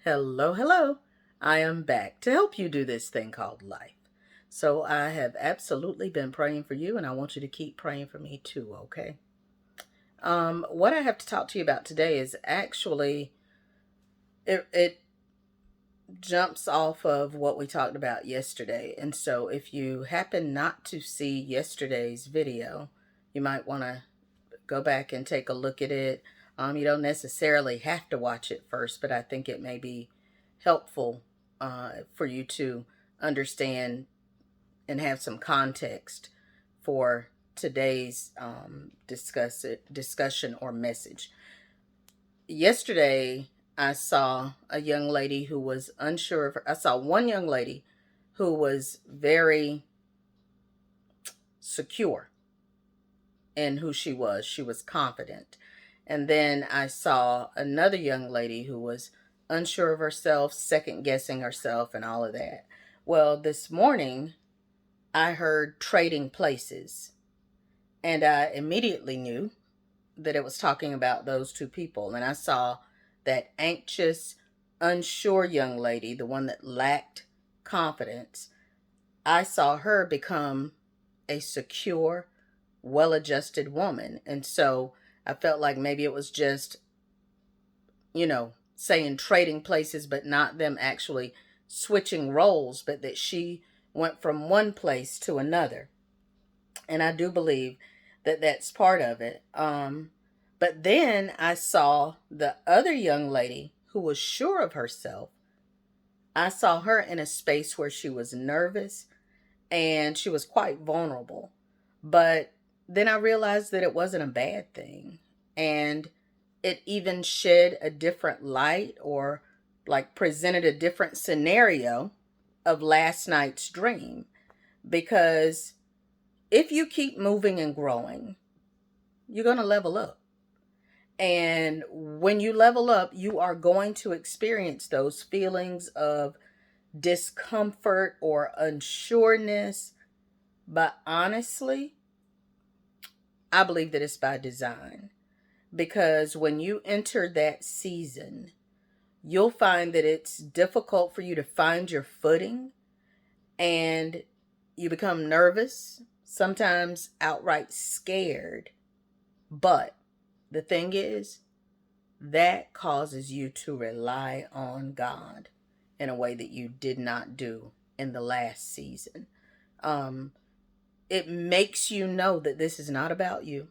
Hello, hello. I am back to help you do this thing called life. So I have absolutely been praying for you, and I want you to keep praying for me too, okay? What I have to talk to you about today is actually it jumps off of what we talked about yesterday. And so if you happen not to see yesterday's video, you might want to go back and take a look at it. You don't necessarily have to watch it first, but I think it may be helpful for you to understand and have some context for today's discussion or message. Yesterday, I saw a young lady who was unsure of her. I saw one young lady who was very secure in who she was. She was confident. And then I saw another young lady who was unsure of herself, second guessing herself, and all of that. Well, this morning I heard trading places, and I immediately knew that it was talking about those two people. And I saw that anxious, unsure young lady, the one that lacked confidence. I saw her become a secure, well adjusted woman. And so I felt like maybe it was just, saying trading places, but not them actually switching roles, but that she went from one place to another. And I do believe that that's part of it. But then I saw the other young lady who was sure of herself. I saw her in a space where she was nervous and she was quite vulnerable. But then I realized that it wasn't a bad thing. And it even shed a different light, or like presented a different scenario of last night's dream. Because if you keep moving and growing, you're going to level up. And when you level up, you are going to experience those feelings of discomfort or unsureness. But honestly, I believe that it's by design, because when you enter that season, you'll find that it's difficult for you to find your footing, and you become nervous, sometimes outright scared. But the thing is, that causes you to rely on God in a way that you did not do in the last season. Um, it makes you know that this is not about you,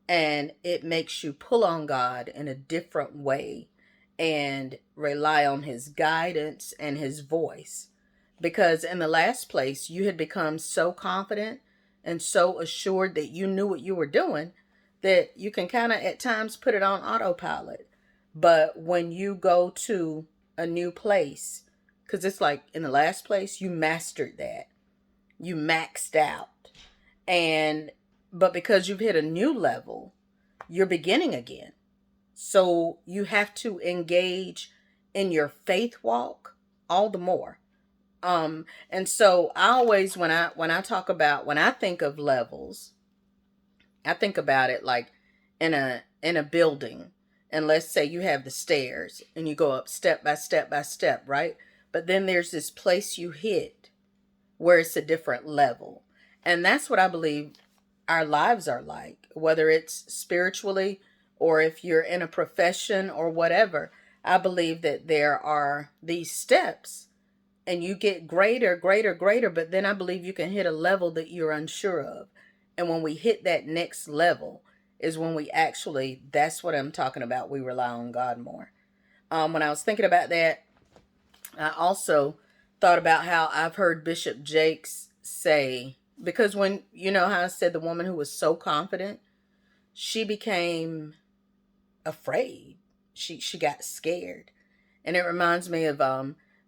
and it makes you pull on God in a different way and rely on His guidance and His voice. Because in the last place, you had become so confident and so assured that you knew what you were doing that you can kind of at times put it on autopilot. But when you go to a new place, because it's like in the last place, you mastered that, you maxed out. And but because you've hit a new level, you're beginning again. So you have to engage in your faith walk all the more. And so I always, when I talk about, when I think of levels, I think about it like in a building. And let's say you have the stairs and you go up step by step by step, right? But then there's this place you hit where it's a different level. And that's what I believe our lives are like, whether it's spiritually or if you're in a profession or whatever. I believe that there are these steps and you get greater, greater, greater, but then I believe you can hit a level that you're unsure of. And when we hit that next level is when we actually, that's what I'm talking about, we rely on God more. When I was thinking about that, I also thought about how I've heard Bishop Jakes say, because when, you know how I said the woman who was so confident, she became afraid. She got scared. And it reminds me of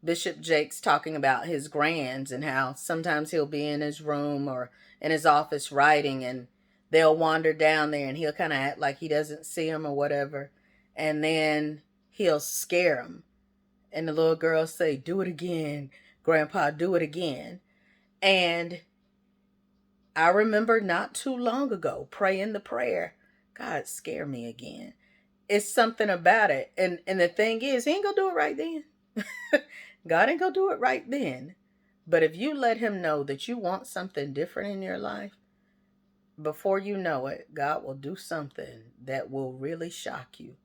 Bishop Jakes talking about his grands and how sometimes he'll be in his room or in his office writing, and they'll wander down there and he'll kind of act like he doesn't see them or whatever. And then he'll scare them. And the little girl say, "Do it again, Grandpa, do it again." And I remember not too long ago praying the prayer, "God, scare me again." it's something about it. And the thing is, he ain't gonna do it right then. God ain't gonna do it right then. But if you let him know that you want something different in your life, before you know it, God will do something that will really shock you.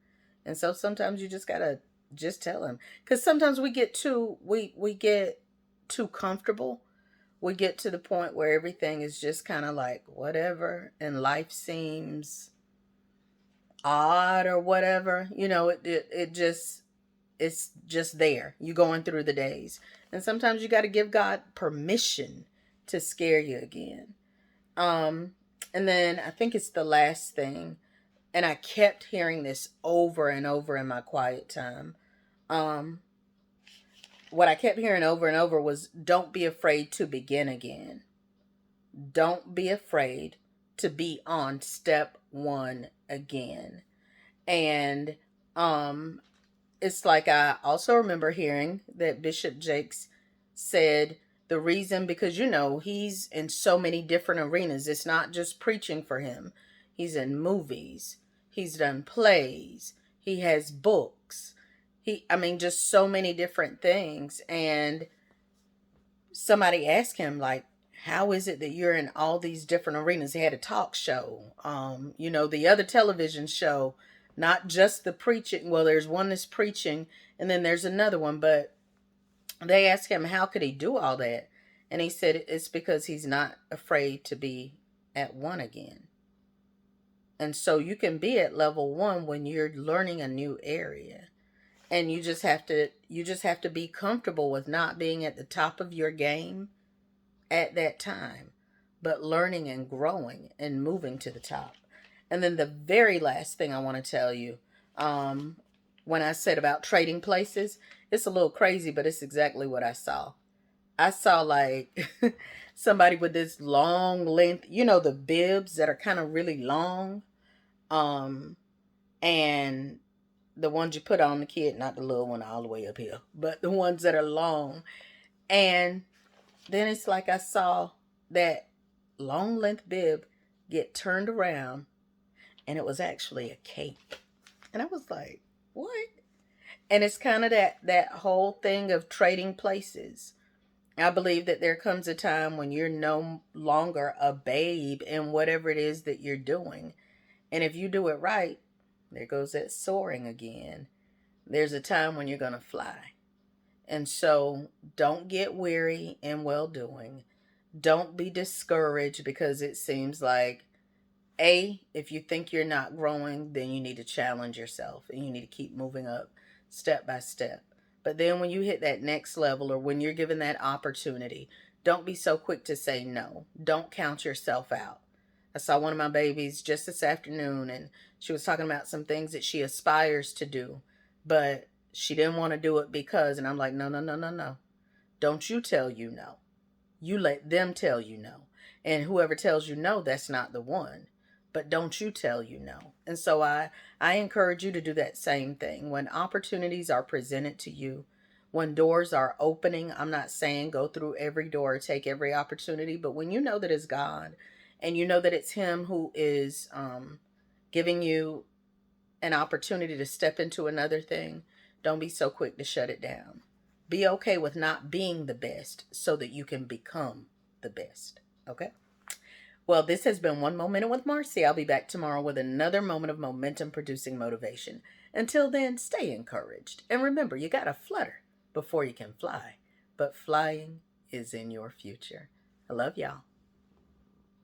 And so sometimes you just gotta just tell him. Because sometimes we get too comfortable. We get to the point where everything is just kind of like whatever, and life seems odd or whatever. It's just there. You going through the days. And sometimes you got to give God permission to scare you again. Um, and then I think it's the last thing, and I kept hearing this over and over in my quiet time. Um, what I kept hearing over and over was, don't be afraid to begin again. Don't be afraid to be on step one again. And it's like I also remember hearing that Bishop Jakes said the reason, because he's in so many different arenas. It's not just preaching for him. He's in movies. He's done plays. He has books. I mean, just so many different things. And somebody asked him, like, how is it that you're in all these different arenas? He had a talk show, the other television show, not just the preaching. Well, there's one that's preaching, and then there's another one. But they asked him, how could he do all that? And he said it's because he's not afraid to be at one again. And so you can be at level one when you're learning a new area. And you just have to be comfortable with not being at the top of your game at that time, but learning and growing and moving to the top. And then the very last thing I want to tell you, when I said about trading places, it's a little crazy, but it's exactly what I saw. I saw like somebody with this long length, the bibs that are kind of really long, and the ones you put on the kid, not the little one all the way up here, but the ones that are long. And then it's like I saw that long length bib get turned around, and it was actually a cape. And I was like, what? And it's kind of that whole thing of trading places. I believe that there comes a time when you're no longer a babe in whatever it is that you're doing. And if you do it right, there goes that soaring again. There's a time when you're going to fly. And so don't get weary in well doing. Don't be discouraged because it seems like, if you think you're not growing, then you need to challenge yourself and you need to keep moving up step by step. But then when you hit that next level, or when you're given that opportunity, don't be so quick to say no. Don't count yourself out. I saw one of my babies just this afternoon, and she was talking about some things that she aspires to do, but she didn't want to do it because, and I'm like, no, no, no, no, no. Don't you tell you no. You let them tell you no. And whoever tells you no, that's not the one. But don't you tell you no. And so I encourage you to do that same thing. When opportunities are presented to you, when doors are opening, I'm not saying go through every door or take every opportunity, but when you know that it's God and you know that it's Him who is giving you an opportunity to step into another thing, don't be so quick to shut it down. Be okay with not being the best so that you can become the best. Okay? Well, this has been One Moment with Marcy. I'll be back tomorrow with another moment of momentum producing motivation. Until then, stay encouraged. And remember, you got to flutter before you can fly. But flying is in your future. I love y'all.